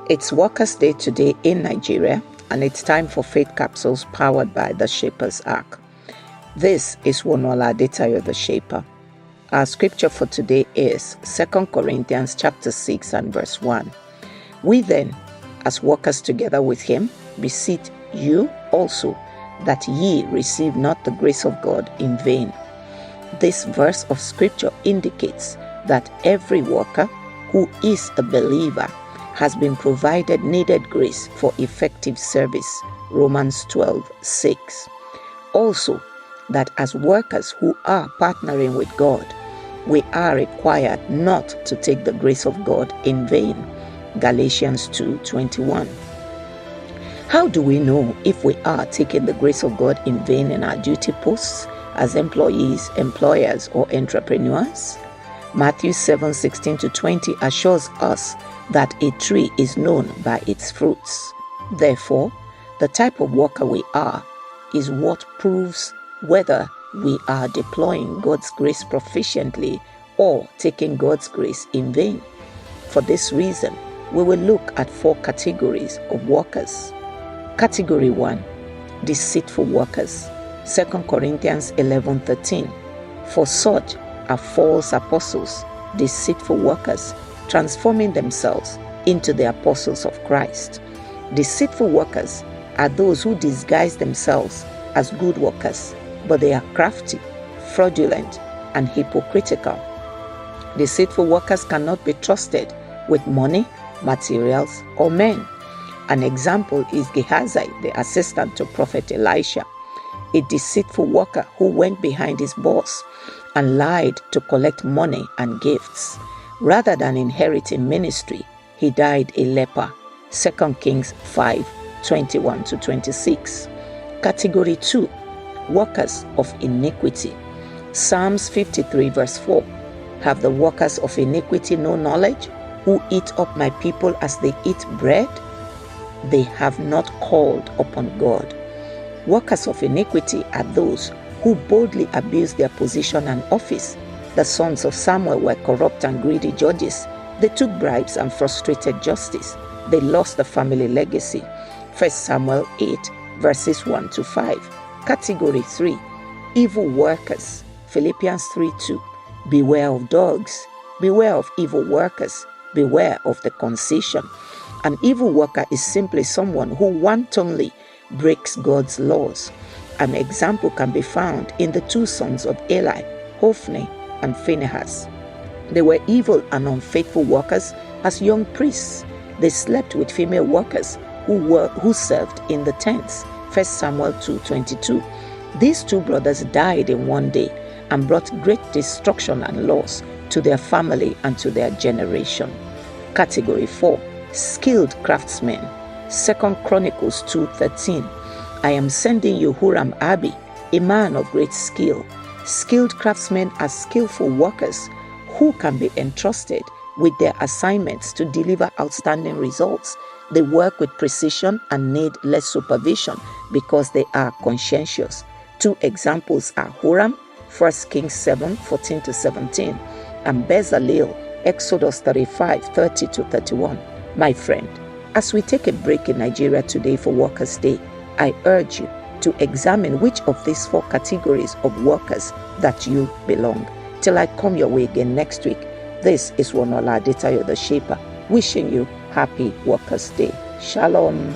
It's Workers' Day today in Nigeria, and it's time for Faith Capsules powered by the Shaper's Ark. This is Wonuola Adetayo, the Shaper. Our scripture for today is 2 Corinthians chapter 6 and verse 1. We then, as workers together with him, beseech you also that ye receive not the grace of God in vain. This verse of scripture indicates that every worker who is a believer has been provided needed grace for effective service, Romans 12:6. Also, that as workers who are partnering with God, we are required not to take the grace of God in vain, Galatians 2:21. How do we know if we are taking the grace of God in vain in our duty posts as employees, employers, or entrepreneurs? Matthew 7:16-20 assures us that a tree is known by its fruits. Therefore, the type of worker we are is what proves whether we are deploying God's grace proficiently or taking God's grace in vain. For this reason, we will look at 4 categories of workers. Category 1, deceitful workers. 2 Corinthians 11:13. For such are false apostles, deceitful workers, transforming themselves into the apostles of Christ. Deceitful workers are those who disguise themselves as good workers, but they are crafty, fraudulent, and hypocritical. Deceitful workers cannot be trusted with money, materials, or men. An example is Gehazi, the assistant to Prophet Elisha, a deceitful worker who went behind his boss and lied to collect money and gifts. Rather than inheriting ministry, he died a leper. 2 Kings 5:21-26. Category 2, workers of iniquity. Psalms 53 verse 4. Have the workers of iniquity no knowledge, who eat up my people as they eat bread? They have not called upon God. Workers of iniquity are those who boldly abuse their position and office. The sons of Samuel were corrupt and greedy judges. They took bribes and frustrated justice. They lost the family legacy. 1 Samuel 8 verses 1-5. Category 3, evil workers. Philippians 3:2. Beware of dogs. Beware of evil workers. Beware of the concision. An evil worker is simply someone who wantonly breaks God's laws. An example can be found in the 2 sons of Eli, Hophni and Phinehas. They were evil and unfaithful workers as young priests. They slept with female workers who served in the tents. 1 Samuel 2:22. These 2 brothers died in one day and brought great destruction and loss to their family and to their generation. Category 4, skilled craftsmen. 2 Chronicles 2:13. I am sending you Huram-Abi, a man of great skill. Skilled craftsmen are skillful workers who can be entrusted with their assignments to deliver outstanding results. They work with precision and need less supervision because they are conscientious. 2 examples are Huram, 1 Kings 7:14-17, and Bezalel, Exodus 35:30-31. My friend, as we take a break in Nigeria today for Workers' Day, I urge you to examine which of these 4 categories of workers that you belong. Till I come your way again next week, this is Wonuola Adetayo, the Shaper, wishing you happy Workers' Day. Shalom.